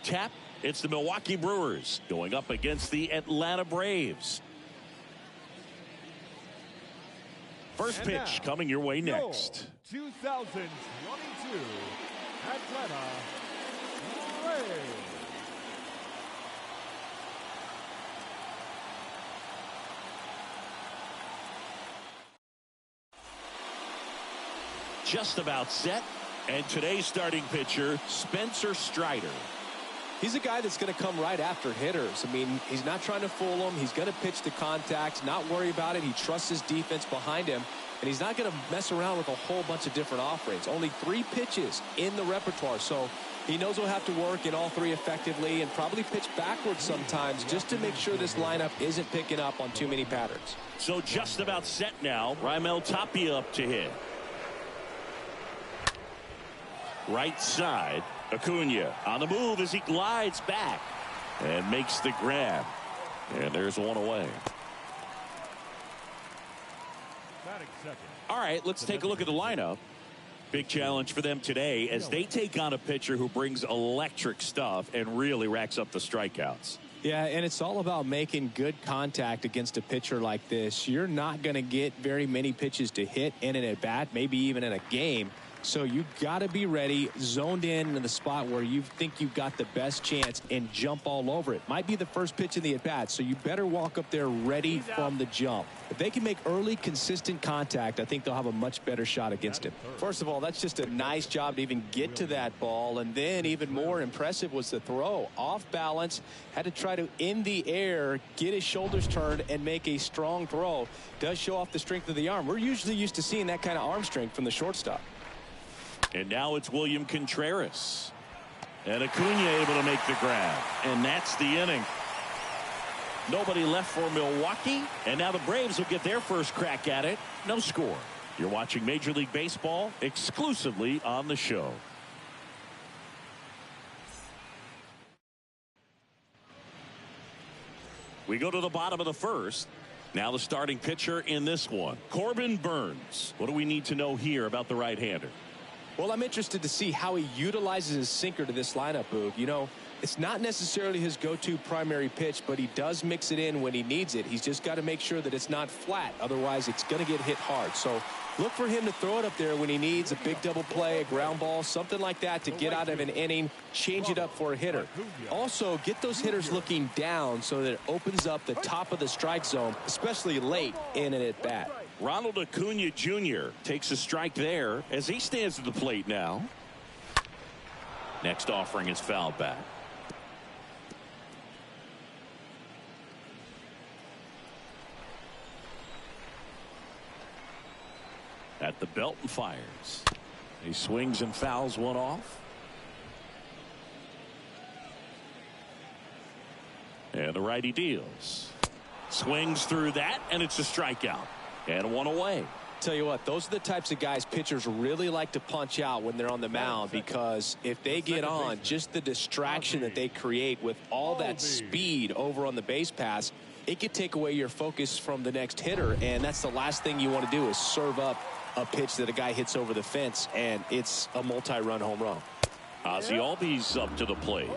tap. It's the Milwaukee Brewers going up against the Atlanta Braves. First pitch coming your way next. 2022 Atlanta Braves. Just about set. And today's starting pitcher, Spencer Strider. He's a guy that's going to come right after hitters. I mean, he's not trying to fool them. He's going to pitch to contact, not worry about it. He trusts his defense behind him, and he's not going to mess around with a whole bunch of different offerings. Only 3 pitches in the repertoire, so he knows he'll have to work in all 3 effectively and probably pitch backwards sometimes just to make sure this lineup isn't picking up on too many patterns. So just about set now. Raimel Tapia up to hit. Right side. Acuna on the move as he glides back and makes the grab. And there's one away. All right, let's take a look at the lineup. Big challenge for them today as they take on a pitcher who brings electric stuff and really racks up the strikeouts. Yeah, and it's all about making good contact against a pitcher like this. You're not going to get very many pitches to hit in an at-bat, maybe even in a game. So you got to be ready, zoned in the spot where you think you've got the best chance and jump all over it. Might be the first pitch in the at-bat, so you better walk up there ready from the jump. If they can make early, consistent contact, I think they'll have a much better shot against him. First of all, that's just a nice job to even get to that ball, and then even more impressive was the throw. Off balance, had to try to, in the air, get his shoulders turned and make a strong throw. Does show off the strength of the arm. We're usually used to seeing that kind of arm strength from the shortstop. And now it's William Contreras. And Acuna able to make the grab. And that's the inning. Nobody left for Milwaukee. And now the Braves will get their first crack at it. No score. You're watching Major League Baseball exclusively on the show. We go to the bottom of the first. Now the starting pitcher in this one, Corbin Burnes. What do we need to know here about the right-hander? Well, I'm interested to see how he utilizes his sinker to this lineup, Boog. You know, it's not necessarily his go-to primary pitch, but he does mix it in when he needs it. He's just got to make sure that it's not flat. Otherwise, it's going to get hit hard. So look for him to throw it up there when he needs a big double play, a ground ball, something like that to get out of an inning, change it up for a hitter. Also, get those hitters looking down so that it opens up the top of the strike zone, especially late in an at-bat. Ronald Acuna Jr. takes a strike there as he stands at the plate now. Next offering is fouled back. At the belt and fires. He swings and fouls one off. And the righty deals. Swings through that, and it's a strikeout. And one away. Tell you what, those are the types of guys pitchers really like to punch out when they're on the mound, because if they get on, just the distraction that they create with all that speed over on the base pass, it could take away your focus from the next hitter, and that's the last thing you want to do is serve up a pitch that a guy hits over the fence, and it's a multi-run home run. Ozzie Albies up to the plate.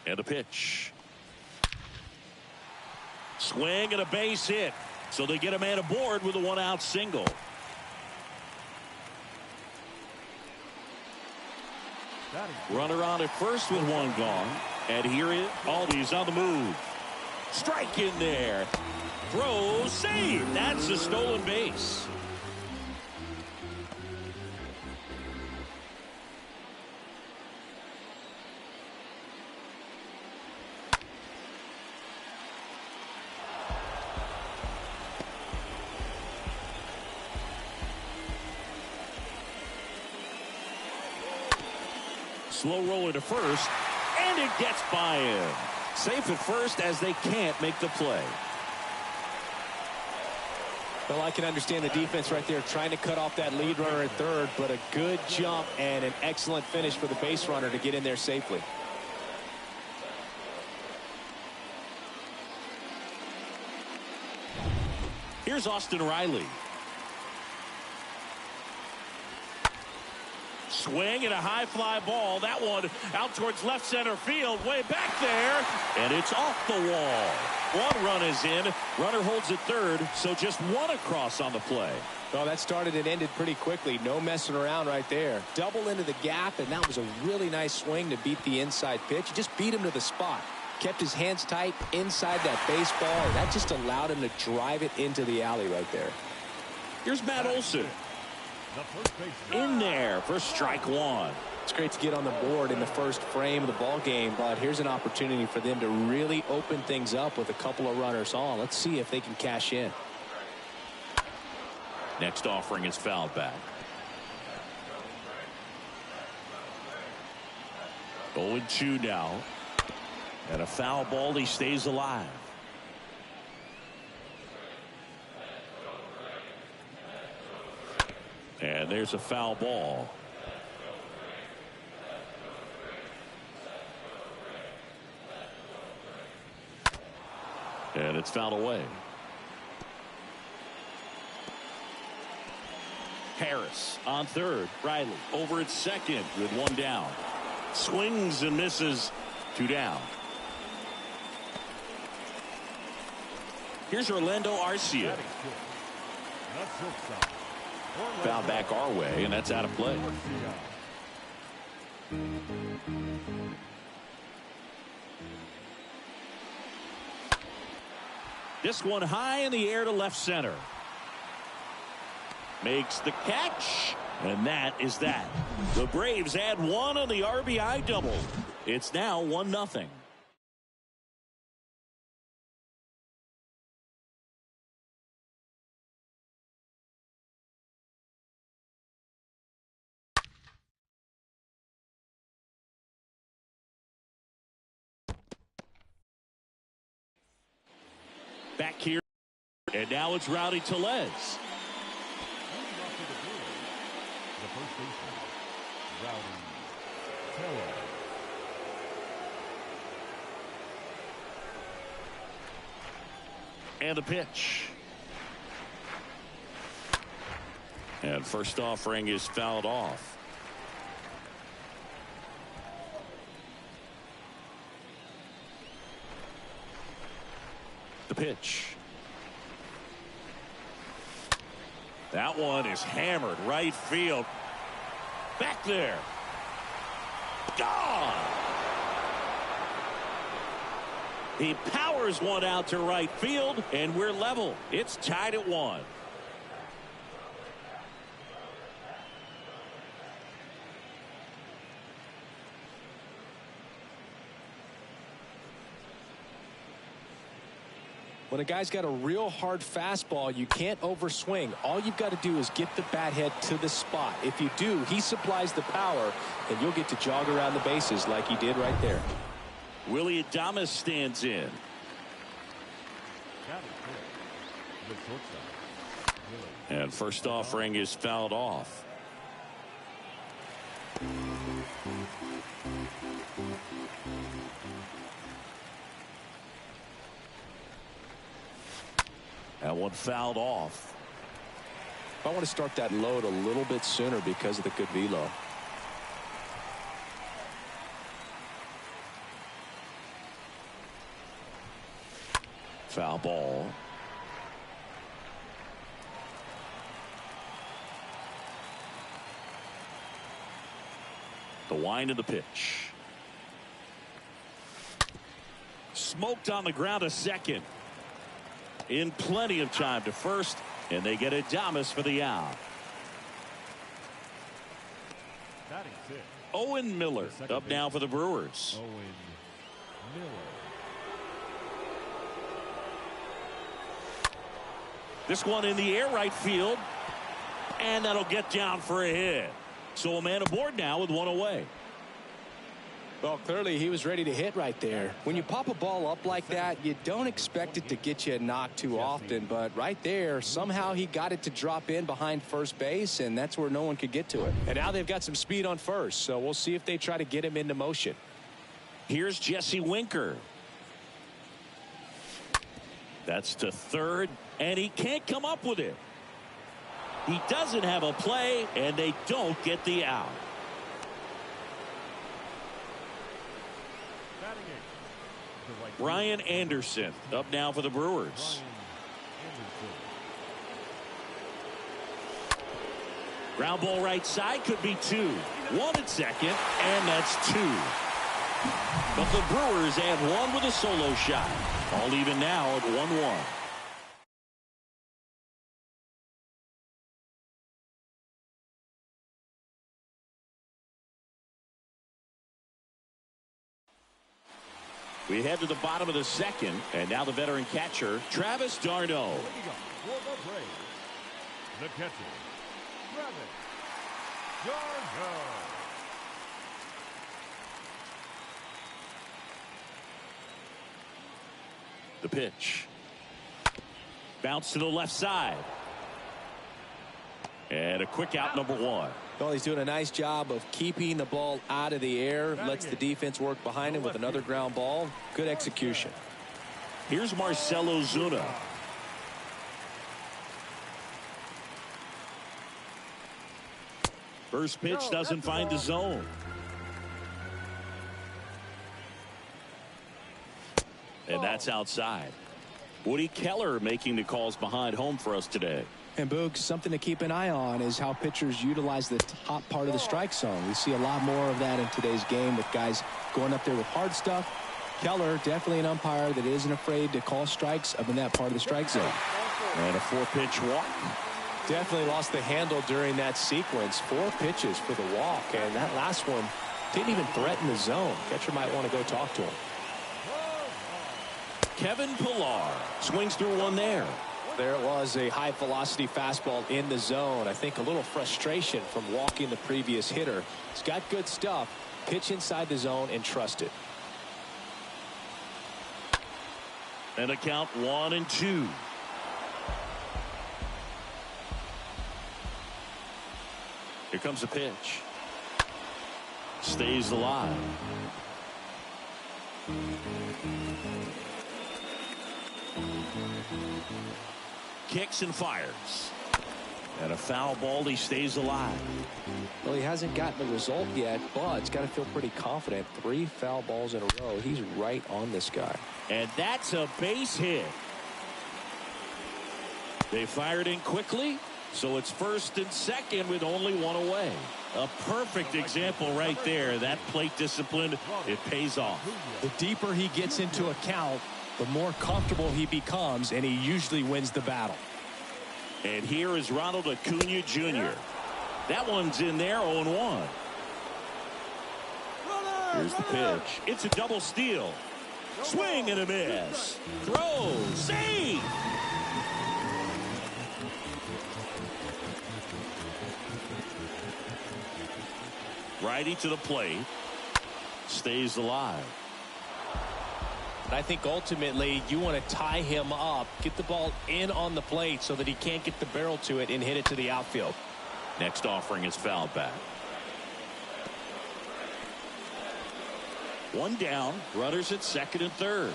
And a pitch. Swing and a base hit. So they get a man aboard with a one-out single. Runner on at first with one gone. And here is Albies on the move. Strike in there. Throw, save. That's a stolen base. Slow roller to first, and it gets by him. Safe at first as they can't make the play. Well, I can understand the defense right there trying to cut off that lead runner at third, but a good jump and an excellent finish for the base runner to get in there safely. Here's Austin Riley. Swing and a high fly ball. That one out towards left center field. Way back there. And it's off the wall. One run is in. Runner holds at third. So just one across on the play. Well, that started and ended pretty quickly. No messing around right there. Double into the gap, and that was a really nice swing to beat the inside pitch. He just beat him to the spot. Kept his hands tight inside that baseball, and that just allowed him to drive it into the alley right there. Here's Matt Olson. In there for strike one. It's great to get on the board in the first frame of the ball game, but here's an opportunity for them to really open things up with a couple of runners on. Let's see if they can cash in. Next offering is fouled back. 0-2 now. And a foul ball. He stays alive. And there's a foul ball. And it's fouled away. Harris on third. Riley over at second with one down. Swings and misses. Two down. Here's Orlando Arcia. Foul back our way, and that's out of play. This one high in the air to left center. Makes the catch, and that is that. The Braves add one on the RBI double. It's now 1-0. Back here, and now it's Rowdy Tellez. And the pitch. And first offering is fouled off. The pitch. That one is hammered right field. Back there. Gone. He powers one out to right field, and we're level. It's tied at 1. When a guy's got a real hard fastball, you can't overswing. All you've got to do is get the bat head to the spot. If you do, he supplies the power, and you'll get to jog around the bases like he did right there. Willie Adames stands in. And first offering is fouled off. That one fouled off. I want to start that load a little bit sooner because of the good velo. Foul ball. The wind of the pitch. Smoked on the ground to second. In plenty of time to first, and they get Adames for the out. Owen Miller up now for the Brewers. Owen Miller. This one in the air right field, and that'll get down for a hit. So a man aboard now with one away. Well, clearly he was ready to hit right there. When you pop a ball up like that, you don't expect it to get you a knock too often. But right there, somehow he got it to drop in behind first base, and that's where no one could get to it. And now they've got some speed on first, so we'll see if they try to get him into motion. Here's Jesse Winker. That's to third. And he can't come up with it. He doesn't have a play, and they don't get the out. Brian Anderson up now for the Brewers. Ground ball right side, could be two. One at second, and that's two. But the Brewers add one with a solo shot. All even now at 1-1. We head to the bottom of the second, and now the veteran catcher, Travis d'Arnaud. The catcher, Travis d'Arnaud. The pitch. Bounce to the left side. And a quick out, number one. Well, he's doing a nice job of keeping the ball out of the air. Lets the defense work behind him with another ground ball. Good execution. Here's Marcell Ozuna. First pitch doesn't find the zone. And that's outside. Woody Keller making the calls behind home for us today. And Boog, something to keep an eye on is how pitchers utilize the top part of the strike zone. We see a lot more of that in today's game with guys going up there with hard stuff. Keller, definitely an umpire that isn't afraid to call strikes up in that part of the strike zone. And a 4-pitch walk. Definitely lost the handle during that sequence. 4 pitches for the walk, and that last one didn't even threaten the zone. Catcher might want to go talk to him. Kevin Pillar swings through one there. There was a high velocity fastball in the zone. I think a little frustration from walking the previous hitter. He's got good stuff. Pitch inside the zone and trust it. And a count 1-2. Here comes the pitch. Stays alive. Kicks and fires. And a foul ball. He stays alive. Well, he hasn't gotten the result yet, but he's got to feel pretty confident. 3 foul balls in a row. He's right on this guy. And that's a base hit. They fired in quickly, so it's first and second with only 1 away. A perfect example right there. That plate discipline, it pays off. The deeper he gets into a count, the more comfortable he becomes, and he usually wins the battle. And here is Ronald Acuna Jr. That one's in there, 0-1. Here's the pitch. It's a double steal. Swing and a miss. Throw. Save. Righty to the plate. Stays alive. And I think ultimately you want to tie him up, get the ball in on the plate so that he can't get the barrel to it and hit it to the outfield. Next offering is fouled back. 1 down, runners at second and third.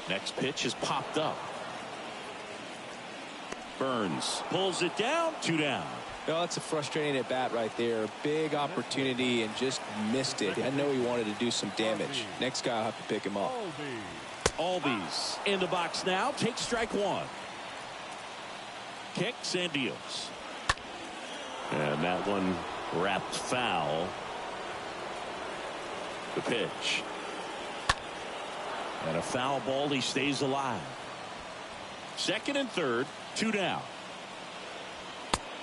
Next pitch is popped up. Burns pulls it down, 2 down. No, that's a frustrating at bat right there. Big opportunity and just missed it. I know he wanted to do some damage. Next guy will have to pick him up. Albies in the box now. Takes strike 1. Kicks and deals. And that one wrapped foul. The pitch. And a foul ball. He stays alive. Second and third. 2 down.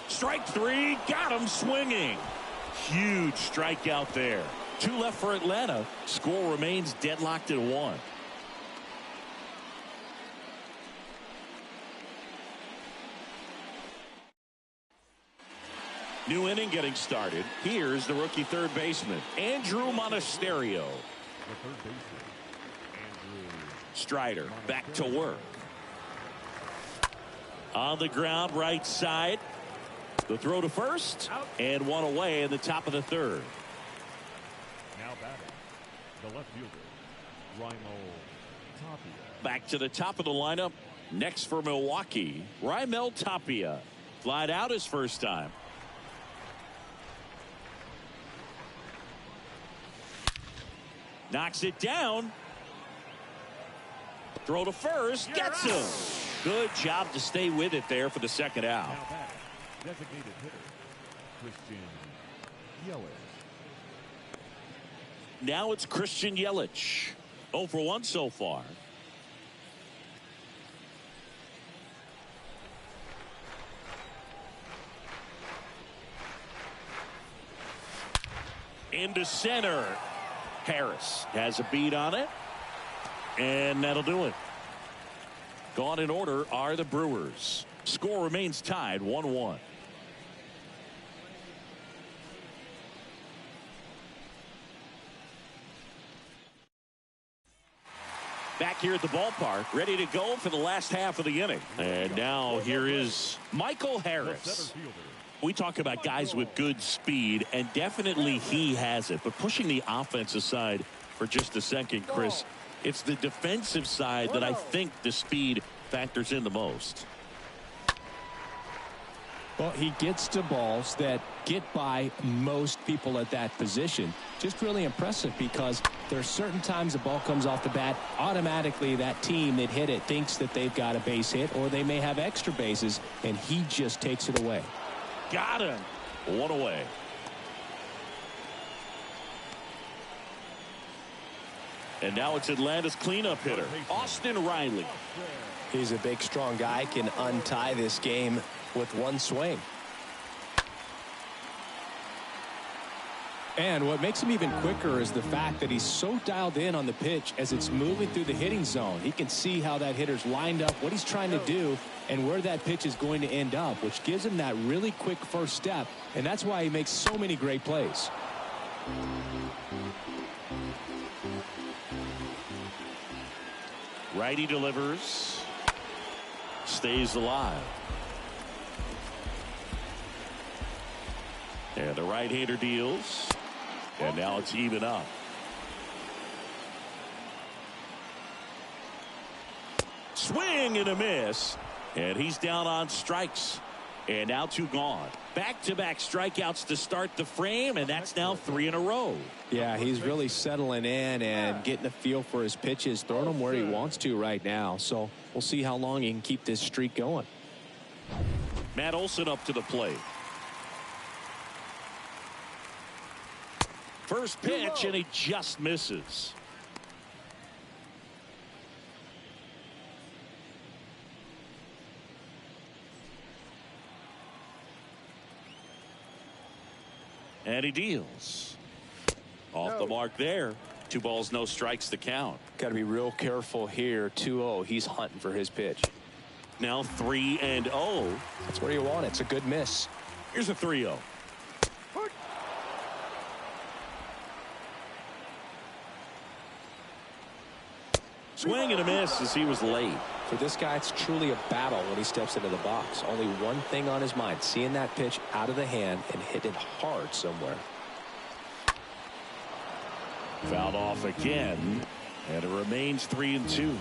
Strike 3, got him swinging. Huge strikeout there. 2 left for Atlanta. Score remains deadlocked at 1. New inning getting started. Here's the rookie third baseman, Andrew Monasterio. The third baseman, Andrew Strider back to work. On the ground, right side. The throw to first, and 1 away in the top of the third. Now batting, the left fielder, Rimo Tapia. Back to the top of the lineup, Next for Milwaukee, Raimel Tapia. Flied out his first time. Knocks it down. Throw to first. Gets him. Good job to stay with it there for the second out. Now batter, designated hitter, Christian Yelich. Now it's Christian Yelich. 0 for 1 so far. Into center. Harris has a beat on it. And that'll do it. Gone in order are the Brewers. Score remains tied 1-1. Back here at the ballpark, ready to go for the last half of the inning. And now here is Michael Harris. We talk about guys with good speed, and definitely he has it. But pushing the offense aside for just a second, Chris, it's the defensive side that I think the speed factors in the most. Well, he gets to balls that get by most people at that position. Just really impressive because there's certain times the ball comes off the bat, automatically that team that hit it thinks that they've got a base hit or they may have extra bases, and he just takes it away. Got him. One away. And now it's Atlanta's cleanup hitter, Austin Riley. He's a big, strong guy, can untie this game with one swing. And what makes him even quicker is the fact that he's so dialed in on the pitch as it's moving through the hitting zone. He can see how that hitter's lined up, what he's trying to do, and where that pitch is going to end up, which gives him that really quick first step, and that's why he makes so many great plays. Righty delivers. Stays alive. And the right-hander deals. And now it's even up. Swing and a miss. And he's down on strikes. And now 2 gone. Back-to-back strikeouts to start the frame, and that's now 3 in a row. Yeah, he's really settling in and getting a feel for his pitches, throwing them where he wants to right now. So we'll see how long he can keep this streak going. Matt Olson up to the plate. First pitch, and he just misses. And he deals. Off the mark there. 2 balls, no strikes to count. Got to be real careful here. 2-0. He's hunting for his pitch. Now 3-0. That's where you want it. It's a good miss. Here's a 3-0. Swing and a miss as he was late. For this guy, it's truly a battle when he steps into the box. Only one thing on his mind, seeing that pitch out of the hand and hit it hard somewhere. Fouled off again, and it remains 3-2.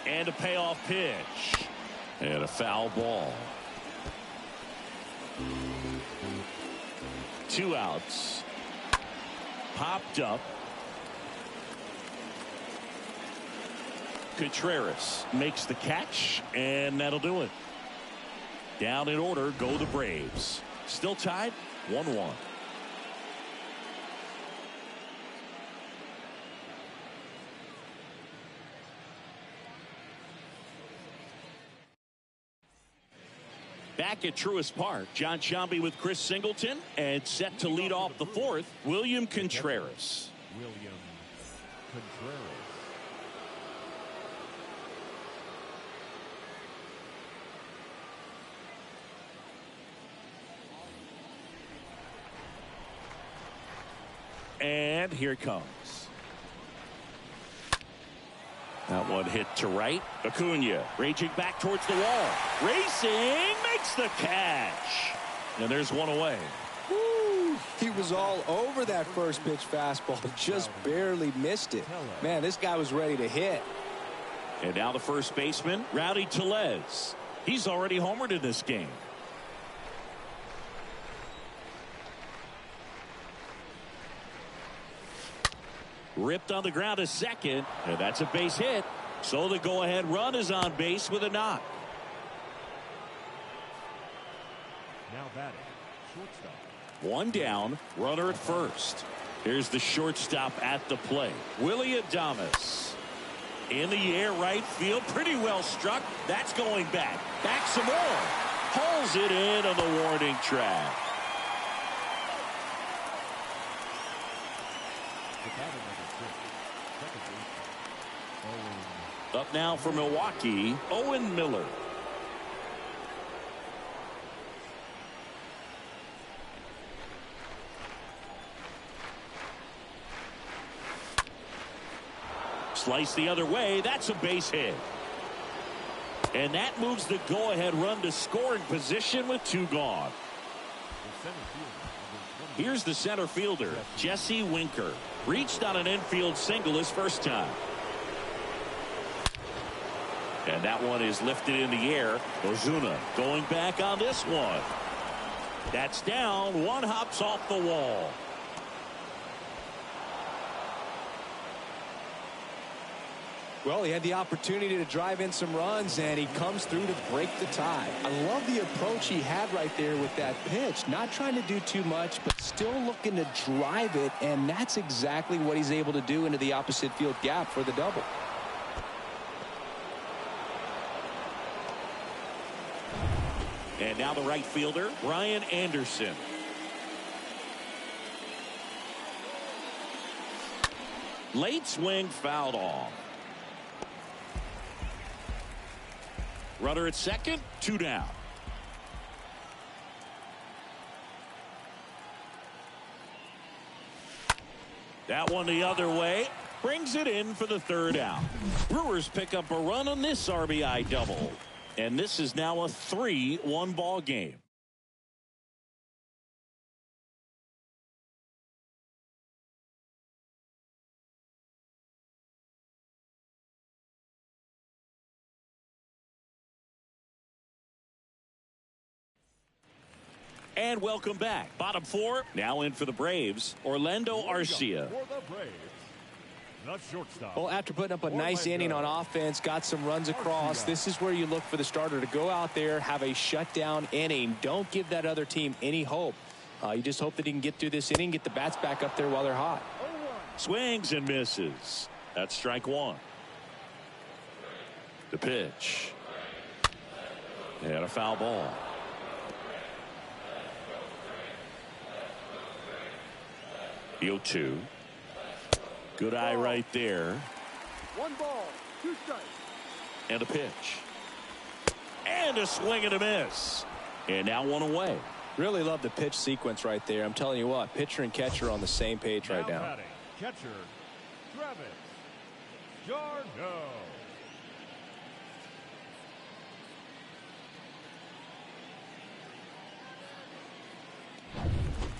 And a payoff pitch. And a foul ball. 2 outs. Popped up. Contreras makes the catch, and that'll do it. Down in order go the Braves. Still tied 1-1. Back at Truist Park, John Sciambi with Chris Singleton, and set to lead off the 4th, William Contreras. William Contreras. And here it comes. That one hit to right. Acuna raging back towards the wall. Racing, makes the catch. And there's one away. Woo, he was all over that first pitch fastball. Just barely missed it. Man, this guy was ready to hit. And now the first baseman, Rowdy Tellez. He's already homered in this game. Ripped on the ground to second, and that's a base hit. So the go-ahead run is on base with a knock. Now batting, shortstop. One down, runner at first. Here's the shortstop at the plate, Willie Adames. In the air, right field, pretty well struck. That's going back. Back some more. Pulls it in on the warning track. Up now for Milwaukee, Owen Miller. Slice the other way. That's a base hit. And that moves the go-ahead run to scoring position with 2 gone. Here's the center fielder, Jesse Winker. Reached on an infield single his first time. And that one is lifted in the air. Ozuna going back on this one. That's down. One hops off the wall. Well, he had the opportunity to drive in some runs, and he comes through to break the tie. I love the approach he had right there with that pitch. Not trying to do too much, but still looking to drive it, and that's exactly what he's able to do into the opposite field gap for the double. And now the right fielder, Ryan Anderson. Late swing fouled off. Runner at second, 2 down. That one the other way. Brings it in for the 3rd out. Brewers pick up a run on this RBI double. And this is now a 3-1 ball game. And welcome back. Bottom 4 now in for the Braves, Orlando Arcia. For the Braves, the shortstop. Well, after putting up a nice inning on offense, got some runs across, this is where you look for the starter to go out there, have a shutdown inning. Don't give that other team any hope. You just hope that he can get through this inning, get the bats back up there while they're hot. Swings and misses. That's strike 1. The pitch. And a foul ball. The 0-2. Good eye right there. 1 ball, 2 strikes. And a pitch. And a swing and a miss. And now 1 away. Really love the pitch sequence right there. I'm telling you what, pitcher and catcher are on the same page right now. Batting, catcher, Travis d'Arnaud.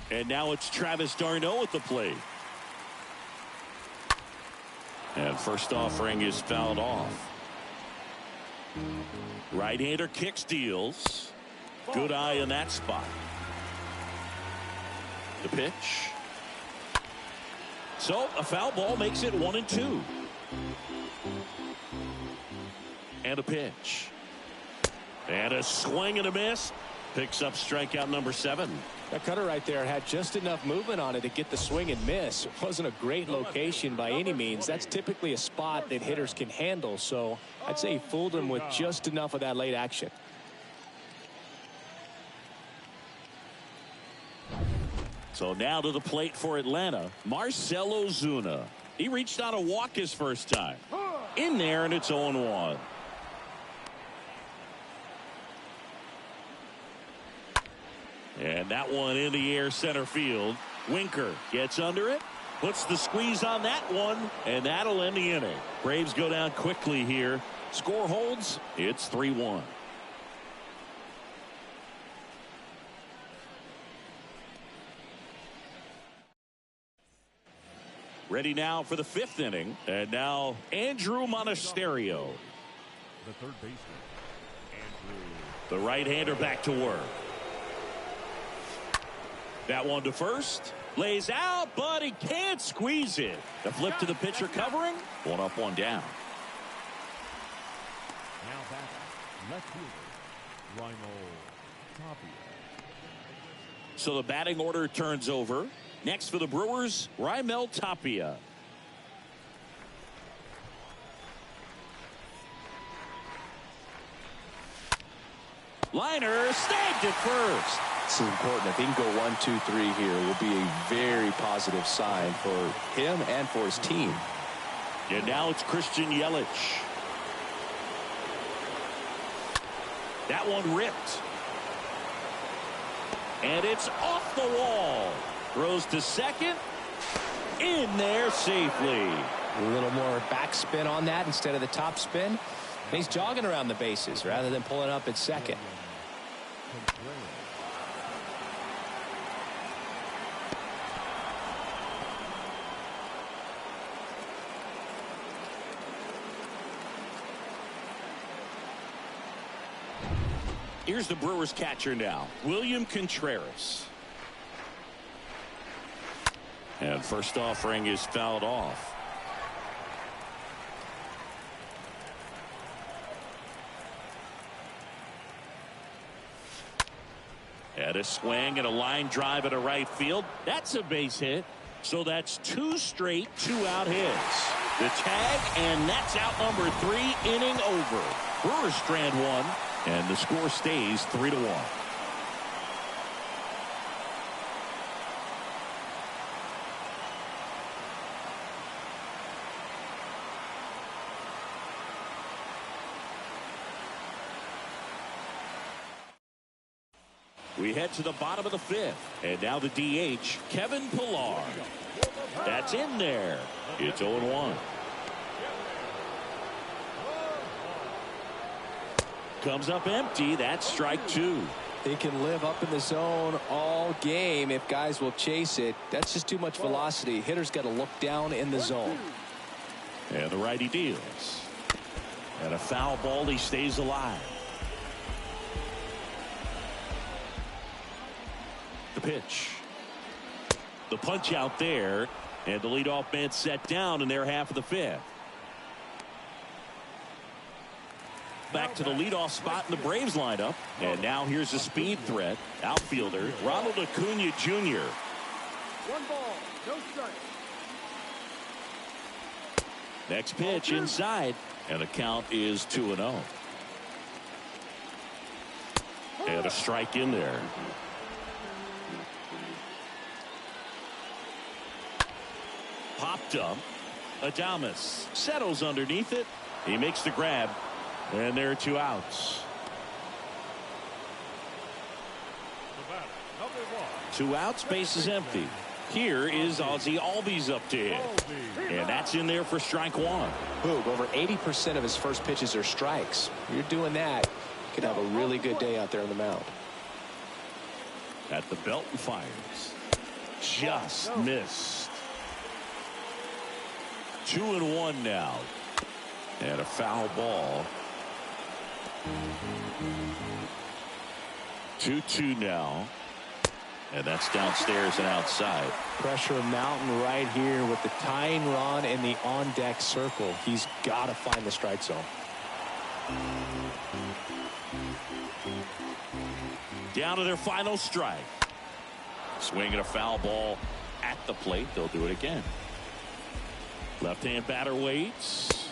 And now it's Travis d'Arnaud at the plate. And first offering is fouled off. Right-hander kicks, deals. Good eye in that spot. The pitch. So a foul ball makes it 1-2. And a pitch. And a swing and a miss. Picks up strikeout number 7. That cutter right there had just enough movement on it to get the swing and miss. It wasn't a great location by any means. That's typically a spot that hitters can handle. So I'd say he fooled him with just enough of that late action. So now to the plate for Atlanta, Marcell Ozuna. He reached on a walk his first time. In there, and it's 0-1. And that one in the air center field. Winker gets under it, puts the squeeze on that one, and that'll end the inning. Braves go down quickly here. Score holds. It's 3-1. Ready now for the 5th inning. And now Andrew Monasterio. The third baseman, Andrew. The right-hander back to work. That one to first. Lays out, but he can't squeeze it. The flip to the pitcher covering. 1 up, 1 down. Now back, left fielder, Rhino Tapia. So the batting order turns over. Next for the Brewers, Raimel Tapia. Liner snagged it first. This is important. If he can go 1, 2, 3 here, it will be a very positive sign for him and for his team. And now it's Christian Yelich. That one ripped. And it's off the wall. Throws to second. In there safely. A little more backspin on that instead of the top spin. And he's jogging around the bases rather than pulling up at second. Here's the Brewers catcher now, William Contreras. And first offering is fouled off. And a swing and a line drive at a right field. That's a base hit. So that's 2 straight 2-out hits. The tag, and that's out number 3, inning over. Brewers strand 1. And the score stays 3-1. We head to the bottom of the 5th. And now the DH, Kevin Pillar. That's in there. It's 0-1. Comes up empty. That's strike 2. He can live up in the zone all game if guys will chase it. That's just too much velocity. Hitter's got to look down in the zone. And the righty deals. And a foul ball. He stays alive. The pitch. The punch out there. And the leadoff man set down in their half of the 5th. Back to the leadoff spot in the Braves lineup. And now here's a speed threat. Outfielder Ronald Acuna Jr. 1 ball, no strike. Next pitch inside. And the count is 2-0. And a strike in there. Popped up. Adames settles underneath it. He makes the grab. And there are 2 outs. 2 outs, base is empty. Here is Ozzie Albies up to hit. And that's in there for strike 1. Boog, over 80% of his first pitches are strikes. You're doing that, you could have a really good day out there on the mound. At the belt and fires. Just missed. 2-1 now. And a foul ball. 2-2 now. And that's downstairs and outside. Pressure mountain right here with the tying run in the on-deck circle. He's got to find the strike zone. Down to their final strike. Swinging a foul ball at the plate. They'll do it again. Left-hand batter waits.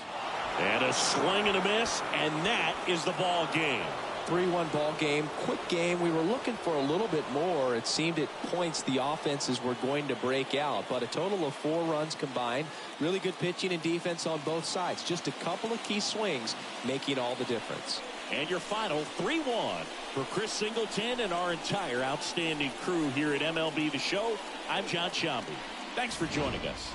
And a swing and a miss, and that is the ball game. 3-1 ball game, quick game. We were looking for a little bit more. It seemed at points the offenses were going to break out, but a total of 4 runs combined. Really good pitching and defense on both sides. Just a couple of key swings making all the difference. And your final 3-1 for Chris Singleton and our entire outstanding crew here at MLB The Show. I'm John Shambi. Thanks for joining us.